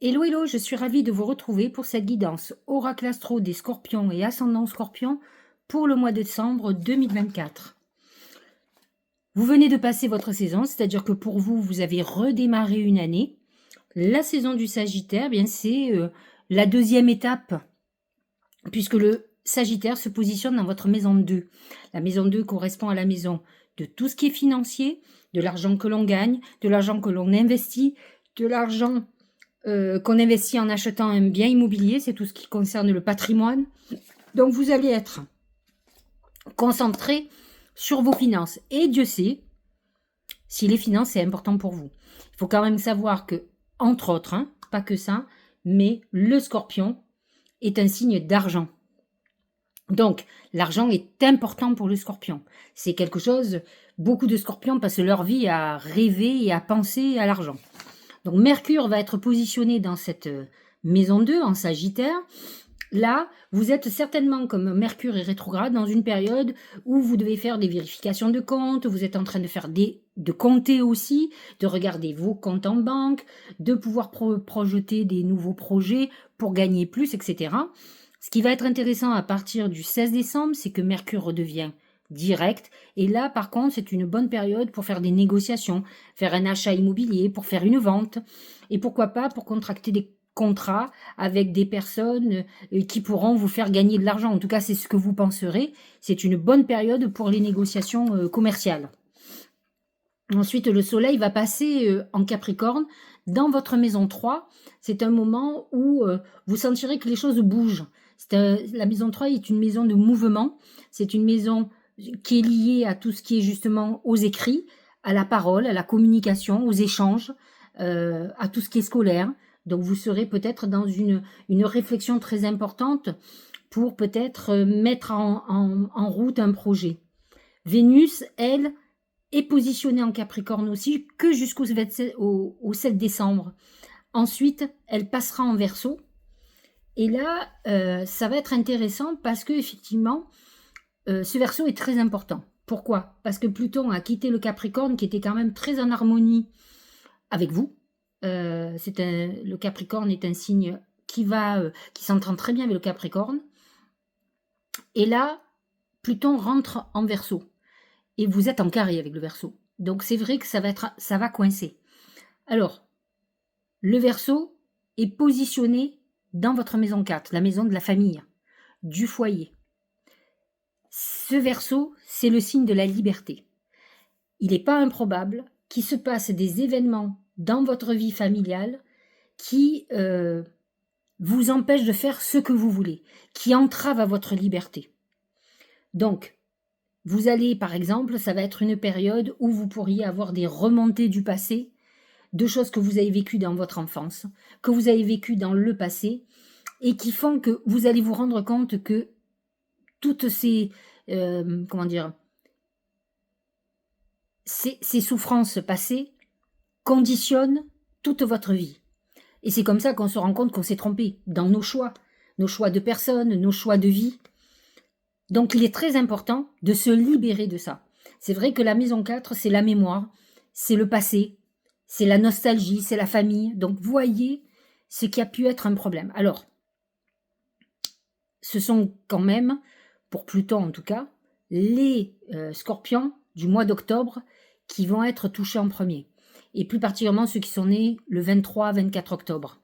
Hello, hello, je suis ravie de vous retrouver pour cette guidance Oracle Astro des Scorpions et Ascendant Scorpion pour le mois de décembre 2024. Vous venez de passer votre saison, c'est-à-dire que pour vous, vous avez redémarré une année. La saison du Sagittaire, bien c'est la deuxième étape, puisque le Sagittaire se positionne dans votre maison 2. La maison 2 correspond à la maison de tout ce qui est financier, de l'argent que l'on gagne, de l'argent que l'on investit, de l'argent qu'on investit en achetant un bien immobilier, c'est tout ce qui concerne le patrimoine. Donc vous allez être concentré sur vos finances. Et Dieu sait si les finances, c'est important pour vous. Il faut quand même savoir que, entre autres, pas que ça, mais le Scorpion est un signe d'argent. Donc, l'argent est important pour le Scorpion. C'est quelque chose, beaucoup de Scorpions passent leur vie à rêver et à penser à l'argent. Donc Mercure va être positionné dans cette maison 2 en Sagittaire. Là, vous êtes certainement, comme Mercure est rétrograde, dans une période où vous devez faire des vérifications de comptes, vous êtes en train de faire de compter aussi, de regarder vos comptes en banque, de pouvoir projeter des nouveaux projets pour gagner plus, etc. Ce qui va être intéressant à partir du 16 décembre, c'est que Mercure redevient direct. Et là, par contre, c'est une bonne période pour faire des négociations, faire un achat immobilier, pour faire une vente. Et pourquoi pas pour contracter des contrats avec des personnes qui pourront vous faire gagner de l'argent. En tout cas, c'est ce que vous penserez. C'est une bonne période pour les négociations commerciales. Ensuite, le soleil va passer en Capricorne dans votre maison 3. C'est un moment où vous sentirez que les choses bougent. La maison 3 est une maison de mouvement. C'est une maison qui est liée à tout ce qui est justement aux écrits, à la parole, à la communication, aux échanges, à tout ce qui est scolaire. Donc vous serez peut-être dans une réflexion très importante pour peut-être mettre en route un projet. Vénus, elle, est positionnée en Capricorne aussi que jusqu'au 7 décembre. Ensuite, elle passera en Verseau. Et là, ça va être intéressant parce que effectivement, ce Verseau est très important. Pourquoi? Parce que Pluton a quitté le Capricorne qui était quand même très en harmonie avec vous. Le Capricorne est un signe qui s'entend très bien avec le Capricorne. Et là, Pluton rentre en Verseau. Et vous êtes en carré avec le Verseau. Donc c'est vrai que ça va coincer. Alors, le Verseau est positionné dans votre maison 4, la maison de la famille, du foyer. Ce Verseau, c'est le signe de la liberté. Il n'est pas improbable qu'il se passe des événements dans votre vie familiale qui vous empêchent de faire ce que vous voulez, qui entravent à votre liberté. Donc, vous allez, par exemple, ça va être une période où vous pourriez avoir des remontées du passé, de choses que vous avez vécues dans votre enfance, que vous avez vécues dans le passé, et qui font que vous allez vous rendre compte que toutes ces souffrances passées conditionnent toute votre vie. Et c'est comme ça qu'on se rend compte qu'on s'est trompé dans nos choix de personnes, nos choix de vie. Donc il est très important de se libérer de ça. C'est vrai que la maison 4, c'est la mémoire, c'est le passé, c'est la nostalgie, c'est la famille. Donc voyez ce qui a pu être un problème. Alors, ce sont quand même, pour Pluton en tout cas, les scorpions du mois d'octobre qui vont être touchés en premier. Et plus particulièrement ceux qui sont nés le 23-24 octobre.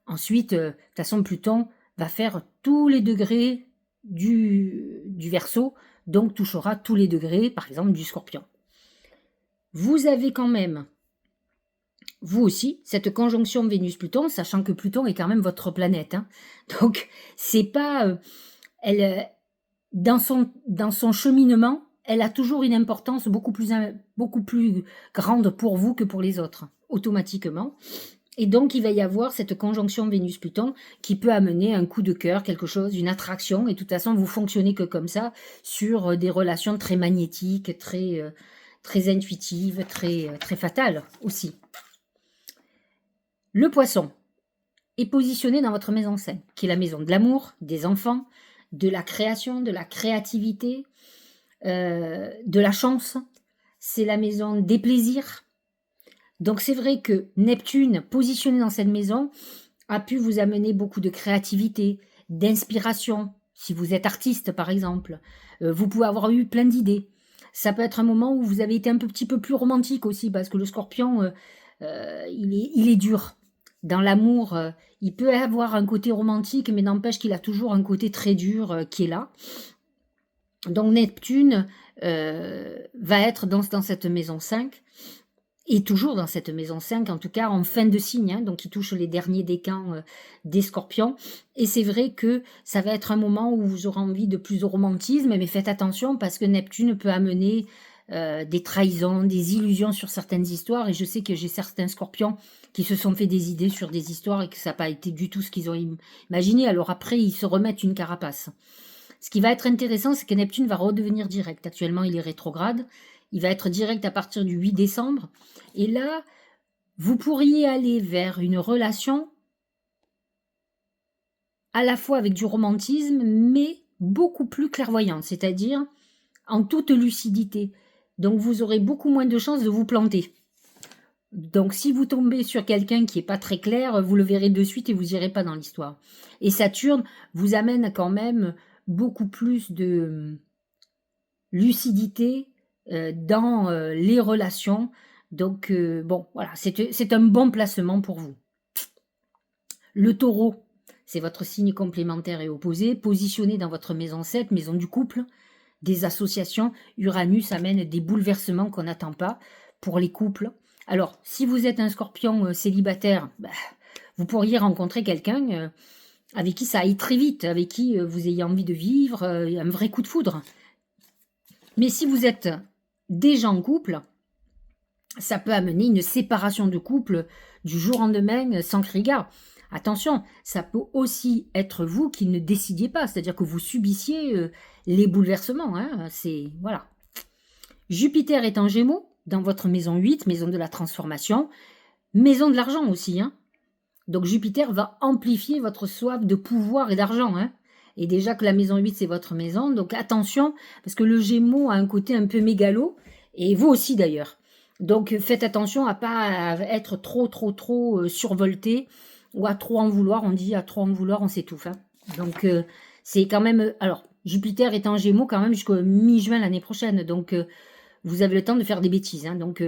Ensuite, de toute façon, Pluton va faire tous les degrés du Verseau, donc touchera tous les degrés, par exemple, du Scorpion. Vous avez quand même, vous aussi, cette conjonction Vénus-Pluton, sachant que Pluton est quand même votre planète. Donc, c'est pas... dans son cheminement, elle a toujours une importance beaucoup plus grande pour vous que pour les autres, automatiquement. Et donc, il va y avoir cette conjonction Vénus-Pluton qui peut amener un coup de cœur, quelque chose, une attraction. Et de toute façon, vous fonctionnez que comme ça, sur des relations très magnétiques, très intuitives, très fatales aussi. Le Poisson est positionné dans votre maison 5, qui est la maison de l'amour, des enfants, de la création, de la créativité, de la chance. C'est la maison des plaisirs. Donc c'est vrai que Neptune, positionné dans cette maison, a pu vous amener beaucoup de créativité, d'inspiration, si vous êtes artiste par exemple. Vous pouvez avoir eu plein d'idées. Ça peut être un moment où vous avez été un petit peu plus romantique aussi, parce que le Scorpion, il est dur. Dans l'amour, il peut avoir un côté romantique, mais n'empêche qu'il a toujours un côté très dur qui est là. Donc Neptune va être dans cette maison 5, et toujours dans cette maison 5, en tout cas en fin de signe, hein, donc il touche les derniers décans des Scorpions. Et c'est vrai que ça va être un moment où vous aurez envie de plus de romantisme, mais faites attention parce que Neptune peut amener des trahisons, des illusions sur certaines histoires. Et je sais que j'ai certains Scorpions qui se sont fait des idées sur des histoires et que ça n'a pas été du tout ce qu'ils ont imaginé. Alors après, ils se remettent une carapace. Ce qui va être intéressant, c'est que Neptune va redevenir direct. Actuellement, il est rétrograde. Il va être direct à partir du 8 décembre. Et là, vous pourriez aller vers une relation à la fois avec du romantisme, mais beaucoup plus clairvoyante, c'est-à-dire en toute lucidité. Donc, vous aurez beaucoup moins de chances de vous planter. Donc, si vous tombez sur quelqu'un qui n'est pas très clair, vous le verrez de suite et vous n'irez pas dans l'histoire. Et Saturne vous amène quand même beaucoup plus de lucidité dans les relations. Donc, bon, voilà, c'est un bon placement pour vous. Le Taureau, c'est votre signe complémentaire et opposé, positionné dans votre maison 7, maison du couple, des associations. Uranus amène des bouleversements qu'on n'attend pas pour les couples. Alors, si vous êtes un Scorpion célibataire, vous pourriez rencontrer quelqu'un avec qui ça aille très vite, avec qui vous ayez envie de vivre, un vrai coup de foudre. Mais si vous êtes déjà en couple, ça peut amener une séparation de couple du jour au lendemain sans crier gare. Attention, ça peut aussi être vous qui ne décidiez pas, c'est-à-dire que vous subissiez les bouleversements. Hein, voilà. Jupiter est en Gémeaux, dans votre maison 8, maison de la transformation, maison de l'argent aussi. Hein. Donc Jupiter va amplifier votre soif de pouvoir et d'argent. Hein. Et déjà que la maison 8, c'est votre maison, donc attention, parce que le Gémeaux a un côté un peu mégalo, et vous aussi d'ailleurs. Donc faites attention à pas être trop survolté, ou à trop en vouloir. On dit à trop en vouloir, on s'étouffe. Hein. Donc c'est quand même... Alors, Jupiter est en Gémeaux quand même jusqu'au mi-juin l'année prochaine, donc vous avez le temps de faire des bêtises. Hein. Donc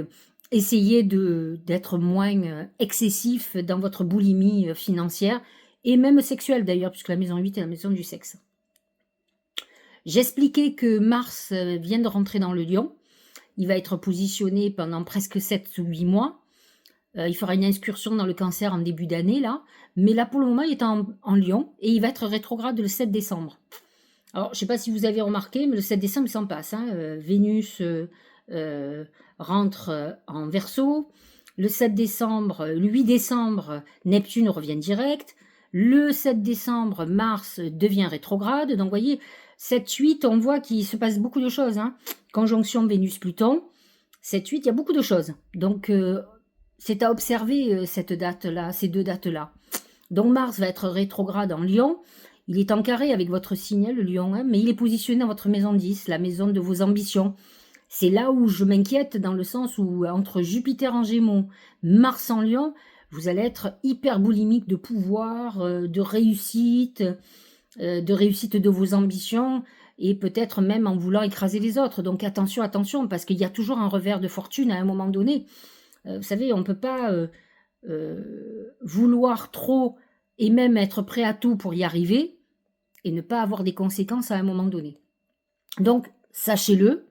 essayez d'être moins excessif dans votre boulimie financière, et même sexuelle d'ailleurs, puisque la maison 8 est la maison du sexe. J'expliquais que Mars vient de rentrer dans le Lion. Il va être positionné pendant presque 7 ou 8 mois. Il fera une incursion dans le Cancer en début d'année, là. Mais là, pour le moment, il est en Lion et il va être rétrograde le 7 décembre. Alors, je ne sais pas si vous avez remarqué, mais le 7 décembre, il s'en passe. Hein. Vénus rentre en Verseau. Le 7 décembre, le 8 décembre, Neptune revient direct. Le 7 décembre, Mars devient rétrograde. Donc, vous voyez, 7-8, on voit qu'il se passe beaucoup de choses. Hein. Conjonction Vénus-Pluton. 7-8, il y a beaucoup de choses. Donc, c'est à observer cette date-là, ces deux dates-là. Donc, Mars va être rétrograde en Lion. Il est en carré avec votre signe, le Lion, hein, mais il est positionné dans votre maison 10, la maison de vos ambitions. C'est là où je m'inquiète, dans le sens où, entre Jupiter en Gémeaux, Mars en Lion, vous allez être hyper boulimique de pouvoir, de réussite de vos ambitions, et peut-être même en voulant écraser les autres. Donc attention, attention, parce qu'il y a toujours un revers de fortune à un moment donné. Vous savez, on ne peut pas vouloir trop et même être prêt à tout pour y arriver et ne pas avoir des conséquences à un moment donné. Donc, sachez-le,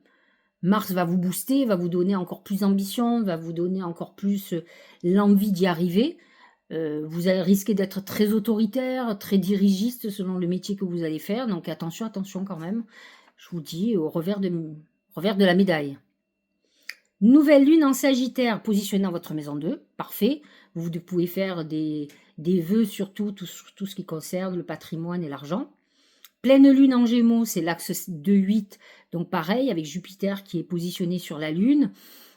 Mars va vous booster, va vous donner encore plus d'ambition, va vous donner encore plus l'envie d'y arriver. Vous allez risquer d'être très autoritaire, très dirigiste selon le métier que vous allez faire. Donc attention, attention quand même. Je vous dis au revers de la médaille. Nouvelle lune en Sagittaire positionnée dans votre maison 2. Parfait. Vous pouvez faire des vœux sur tout ce qui concerne le patrimoine et l'argent. Pleine lune en Gémeaux, c'est l'axe 2-8. Donc pareil, avec Jupiter qui est positionné sur la lune.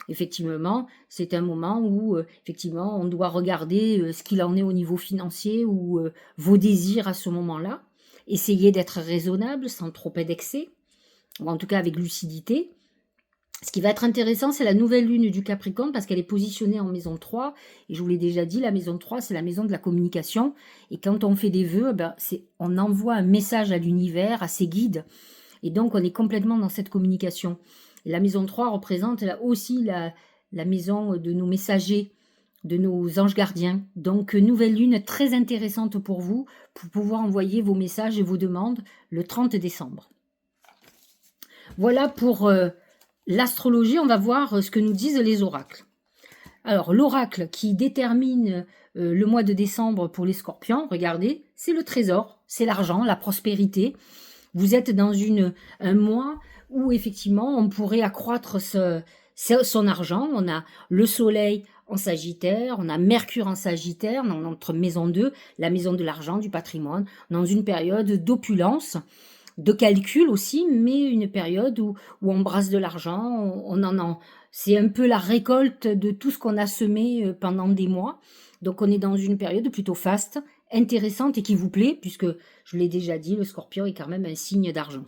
Effectivement, c'est un moment où effectivement, on doit regarder ce qu'il en est au niveau financier ou vos désirs à ce moment-là. Essayez d'être raisonnable sans trop d'excès, ou en tout cas avec lucidité. Ce qui va être intéressant, c'est la nouvelle lune du Capricorne parce qu'elle est positionnée en maison 3. Et je vous l'ai déjà dit, la maison 3, c'est la maison de la communication. Et quand on fait des vœux, ben, on envoie un message à l'univers, à ses guides. Et donc, on est complètement dans cette communication. Et la maison 3 représente là aussi la maison de nos messagers, de nos anges gardiens. Donc, nouvelle lune très intéressante pour vous, pour pouvoir envoyer vos messages et vos demandes le 30 décembre. Voilà pour l'astrologie. On va voir ce que nous disent les oracles. Alors, l'oracle qui détermine le mois de décembre pour les scorpions, regardez, c'est le trésor, c'est l'argent, la prospérité. Vous êtes dans un mois où effectivement on pourrait accroître son argent. On a le soleil en Sagittaire, on a Mercure en Sagittaire, dans notre maison 2, la maison de l'argent, du patrimoine, dans une période d'opulence, de calcul aussi, mais une période où on brasse de l'argent, c'est un peu la récolte de tout ce qu'on a semé pendant des mois. Donc on est dans une période plutôt faste, intéressante et qui vous plaît, puisque je l'ai déjà dit, le Scorpion est quand même un signe d'argent.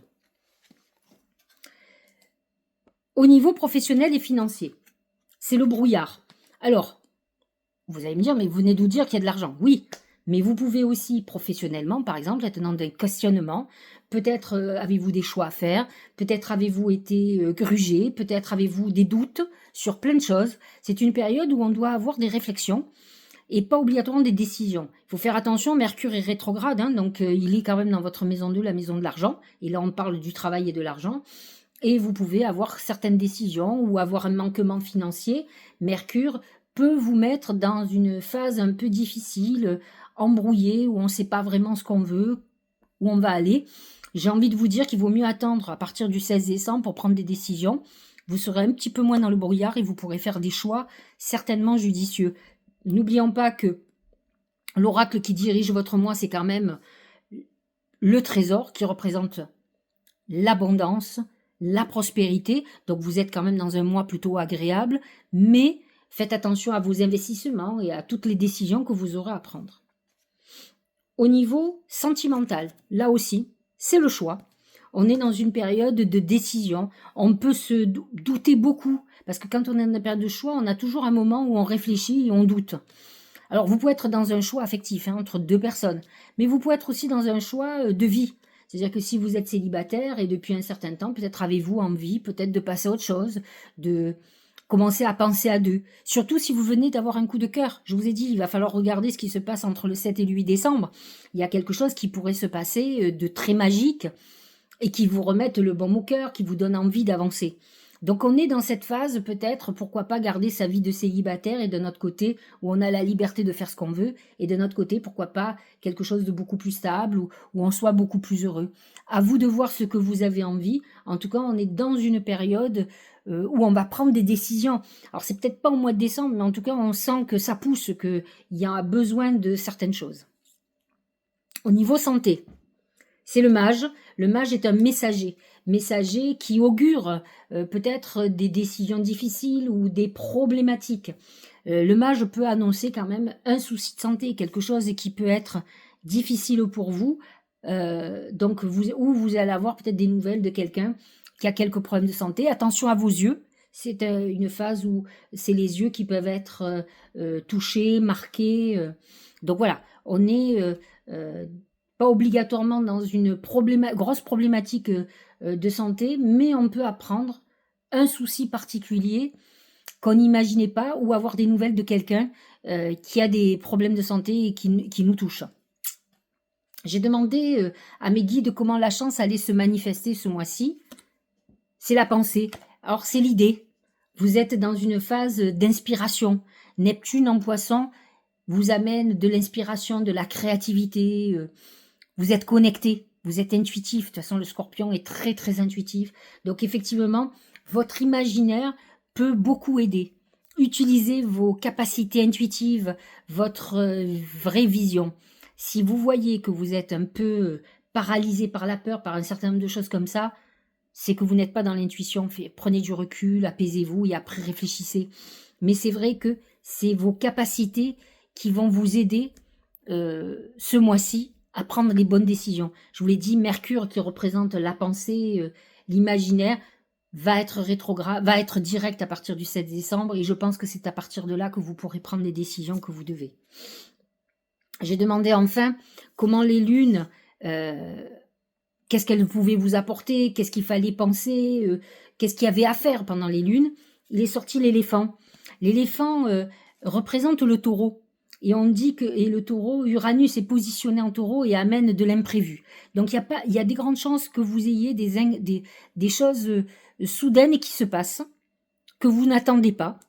Au niveau professionnel et financier, c'est le brouillard. Alors, vous allez me dire, mais vous venez de nous dire qu'il y a de l'argent. Oui, mais vous pouvez aussi professionnellement, par exemple, être dans des questionnements. Peut-être avez-vous des choix à faire, peut-être avez-vous été grugé, peut-être avez-vous des doutes sur plein de choses. C'est une période où on doit avoir des réflexions et pas obligatoirement des décisions. Il faut faire attention, Mercure est rétrograde, hein, donc il est quand même dans votre maison 2, la maison de l'argent. Et là, on parle du travail et de l'argent. Et vous pouvez avoir certaines décisions ou avoir un manquement financier. Mercure peut vous mettre dans une phase un peu difficile, embrouillée, où on ne sait pas vraiment ce qu'on veut, où on va aller. J'ai envie de vous dire qu'il vaut mieux attendre à partir du 16 décembre pour prendre des décisions. Vous serez un petit peu moins dans le brouillard et vous pourrez faire des choix certainement judicieux. N'oublions pas que l'oracle qui dirige votre mois, c'est quand même le trésor qui représente l'abondance, la prospérité. Donc vous êtes quand même dans un mois plutôt agréable, mais faites attention à vos investissements et à toutes les décisions que vous aurez à prendre. Au niveau sentimental, là aussi, c'est le choix. On est dans une période de décision. On peut se douter beaucoup, parce que quand on est dans une période de choix, on a toujours un moment où on réfléchit et on doute. Alors, vous pouvez être dans un choix affectif entre deux personnes, mais vous pouvez être aussi dans un choix de vie. C'est-à-dire que si vous êtes célibataire et depuis un certain temps, peut-être avez-vous envie peut-être de passer à autre chose, de commencer à penser à deux. Surtout si vous venez d'avoir un coup de cœur. Je vous ai dit, il va falloir regarder ce qui se passe entre le 7 et le 8 décembre. Il y a quelque chose qui pourrait se passer de très magique et qui vous remette le baume au cœur, qui vous donne envie d'avancer. Donc on est dans cette phase, peut-être, pourquoi pas garder sa vie de célibataire et de notre côté, où on a la liberté de faire ce qu'on veut, et de notre côté, pourquoi pas quelque chose de beaucoup plus stable, où on soit beaucoup plus heureux. À vous de voir ce que vous avez envie. En tout cas, on est dans une période où on va prendre des décisions. Alors c'est peut-être pas au mois de décembre, mais en tout cas, on sent que ça pousse, qu'il y a besoin de certaines choses. Au niveau santé, c'est le mage. Le mage est un messager qui augure peut-être des décisions difficiles ou des problématiques. Le mage peut annoncer quand même un souci de santé, quelque chose qui peut être difficile pour vous. Donc vous allez avoir peut-être des nouvelles de quelqu'un qui a quelques problèmes de santé. Attention à vos yeux. C'est une phase où c'est les yeux qui peuvent être touchés, marqués. Donc voilà, on est pas obligatoirement dans une grosse problématique de santé, mais on peut apprendre un souci particulier qu'on n'imaginait pas ou avoir des nouvelles de quelqu'un qui a des problèmes de santé et qui nous touche. J'ai demandé à mes guides comment la chance allait se manifester ce mois-ci. C'est la pensée. Alors c'est l'idée. Vous êtes dans une phase d'inspiration. Neptune en poisson vous amène de l'inspiration, de la créativité. Vous êtes connecté, vous êtes intuitif. De toute façon, le scorpion est très, très intuitif. Donc, effectivement, votre imaginaire peut beaucoup aider. Utilisez vos capacités intuitives, votre vraie vision. Si vous voyez que vous êtes un peu paralysé par la peur, par un certain nombre de choses comme ça, c'est que vous n'êtes pas dans l'intuition. Prenez du recul, apaisez-vous et après réfléchissez. Mais c'est vrai que c'est vos capacités qui vont vous aider ce mois-ci à prendre les bonnes décisions. Je vous l'ai dit, Mercure qui représente la pensée, l'imaginaire, va être rétrograde, va être direct à partir du 7 décembre et je pense que c'est à partir de là que vous pourrez prendre les décisions que vous devez. J'ai demandé enfin comment les lunes, qu'est-ce qu'elles pouvaient vous apporter, qu'est-ce qu'il fallait penser, qu'est-ce qu'il y avait à faire pendant les lunes. Il est sorti l'éléphant. L'éléphant représente le taureau. Et on dit que le taureau, Uranus est positionné en taureau et amène de l'imprévu. Donc il y a des grandes chances que vous ayez des choses soudaines qui se passent, que vous n'attendez pas,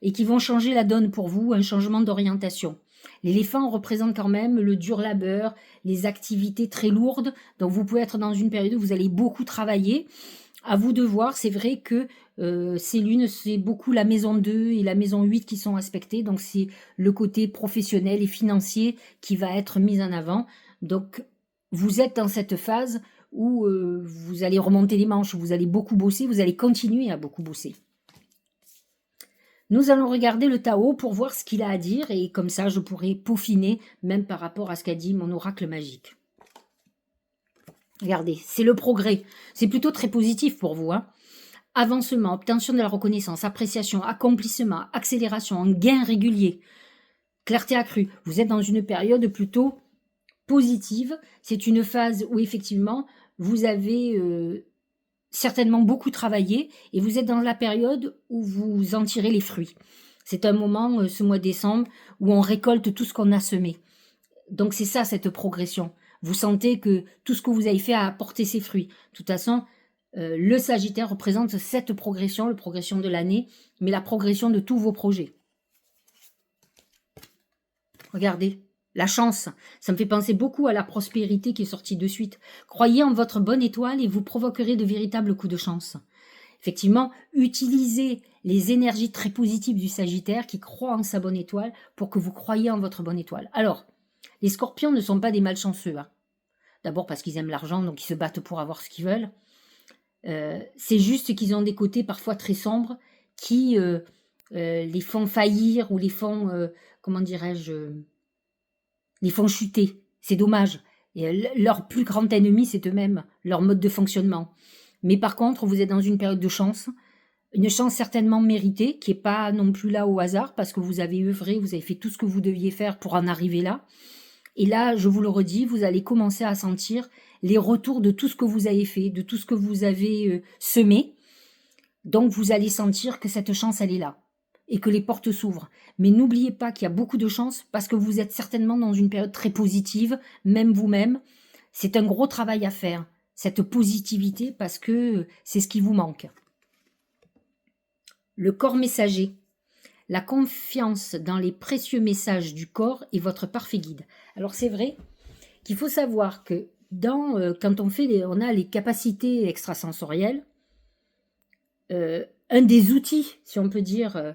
et qui vont changer la donne pour vous, un changement d'orientation. L'éléphant représente quand même le dur labeur, les activités très lourdes, donc vous pouvez être dans une période où vous allez beaucoup travailler. À vous de voir, c'est vrai que ces lunes, c'est beaucoup la maison 2 et la maison 8 qui sont aspectées, donc c'est le côté professionnel et financier qui va être mis en avant. Donc vous êtes dans cette phase où vous allez remonter les manches, vous allez beaucoup bosser, vous allez continuer à beaucoup bosser. Nous allons regarder le Tao pour voir ce qu'il a à dire et comme ça je pourrai peaufiner même par rapport à ce qu'a dit mon oracle magique. Regardez, c'est le progrès. C'est plutôt très positif pour vous. Hein. Avancement, obtention de la reconnaissance, appréciation, accomplissement, accélération, un gain régulier, clarté accrue. Vous êtes dans une période plutôt positive. C'est une phase où effectivement vous avez certainement beaucoup travaillé et vous êtes dans la période où vous en tirez les fruits. C'est un moment, ce mois de décembre, où on récolte tout ce qu'on a semé. Donc c'est ça cette progression. Vous sentez que tout ce que vous avez fait a apporté ses fruits. De toute façon, le Sagittaire représente cette progression, la progression de l'année, mais la progression de tous vos projets. Regardez, la chance, ça me fait penser beaucoup à la prospérité qui est sortie de suite. Croyez en votre bonne étoile et vous provoquerez de véritables coups de chance. Effectivement, utilisez les énergies très positives du Sagittaire qui croit en sa bonne étoile pour que vous croyiez en votre bonne étoile. Alors, les Scorpions ne sont pas des malchanceux. Hein. D'abord parce qu'ils aiment l'argent, donc ils se battent pour avoir ce qu'ils veulent. C'est juste qu'ils ont des côtés parfois très sombres qui les font faillir ou les font, comment dirais-je, les font chuter. C'est dommage. Et leur plus grand ennemi, c'est eux-mêmes, leur mode de fonctionnement. Mais par contre, vous êtes dans une période de chance, une chance certainement méritée, qui n'est pas non plus là au hasard, parce que vous avez œuvré, vous avez fait tout ce que vous deviez faire pour en arriver là. Et là, je vous le redis, vous allez commencer à sentir les retours de tout ce que vous avez fait, de tout ce que vous avez semé. Donc, vous allez sentir que cette chance, elle est là et que les portes s'ouvrent. Mais n'oubliez pas qu'il y a beaucoup de chance parce que vous êtes certainement dans une période très positive, même vous-même. C'est un gros travail à faire, cette positivité, parce que c'est ce qui vous manque. Le corps messager. La confiance dans les précieux messages du corps est votre parfait guide. Alors c'est vrai qu'il faut savoir que quand on a les capacités extrasensorielles, un des outils, si on peut dire,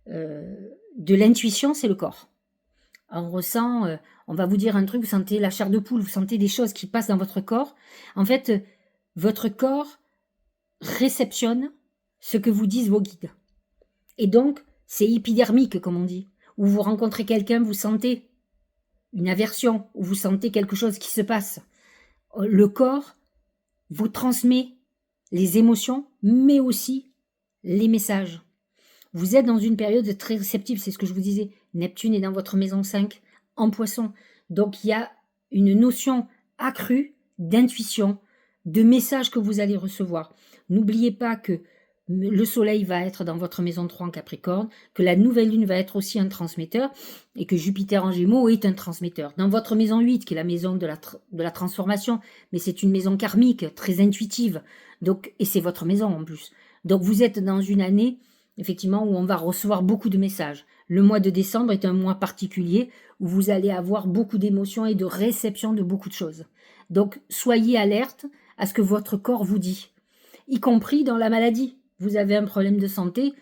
de l'intuition, c'est le corps. On ressent, on va vous dire un truc, vous sentez la chair de poule, vous sentez des choses qui passent dans votre corps. En fait, votre corps réceptionne ce que vous disent vos guides. Et donc, c'est épidermique, comme on dit. Où vous rencontrez quelqu'un, vous sentez une aversion, ou vous sentez quelque chose qui se passe. Le corps vous transmet les émotions, mais aussi les messages. Vous êtes dans une période très réceptive, c'est ce que je vous disais. Neptune est dans votre maison 5, en Poisson. Donc, il y a une notion accrue d'intuition, de messages que vous allez recevoir. N'oubliez pas que le soleil va être dans votre maison 3 en Capricorne, que la nouvelle lune va être aussi un transmetteur et que Jupiter en Gémeaux est un transmetteur. Dans votre maison 8, qui est la maison de la transformation, mais c'est une maison karmique, très intuitive, donc, et c'est votre maison en plus. Donc vous êtes dans une année, effectivement, où on va recevoir beaucoup de messages. Le mois de décembre est un mois particulier où vous allez avoir beaucoup d'émotions et de réception de beaucoup de choses. Donc soyez alerte à ce que votre corps vous dit, y compris dans la maladie. Vous avez un problème de santé,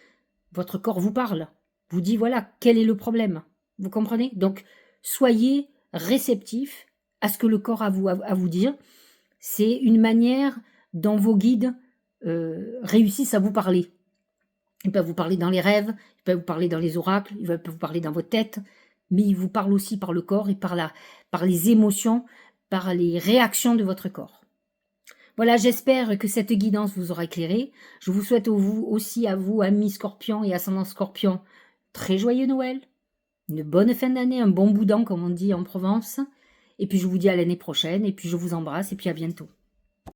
votre corps vous parle, vous dit voilà, quel est le problème. Vous comprenez? Donc, soyez réceptif à ce que le corps a à vous dire. C'est une manière dont vos guides réussissent à vous parler. Ils peuvent vous parler dans les rêves, ils peuvent vous parler dans les oracles, ils peuvent vous parler dans votre tête, mais ils vous parlent aussi par le corps et par les émotions, par les réactions de votre corps. Voilà, j'espère que cette guidance vous aura éclairé. Je vous souhaite aussi à vous, amis Scorpion et ascendant Scorpion, très joyeux Noël, une bonne fin d'année, un bon boudin comme on dit en Provence. Et puis je vous dis à l'année prochaine et puis je vous embrasse et puis à bientôt.